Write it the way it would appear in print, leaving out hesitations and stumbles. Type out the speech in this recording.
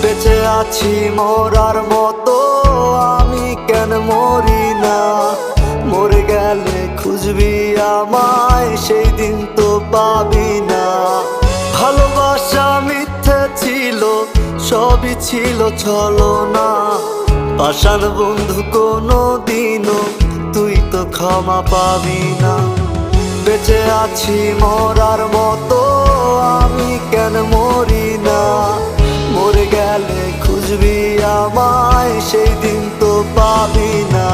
বেঁচে আছি মরার মতো, আমি কেন মরি না? মরে গেলে খুঁজবি আমায়, সেই দিন তো পাবি না। ভালোবাসা মিথ্যে ছিল, সবই ছিল ছলনা। পাষাণ বন্ধু কোনো দিনও তুই তো ক্ষমা পাবি না। বেঁচে আছি মরার মতো, আমি কেন মরি না? মরে গেলে খুঁজবি আমায়, সেই দিন তো পাবি না।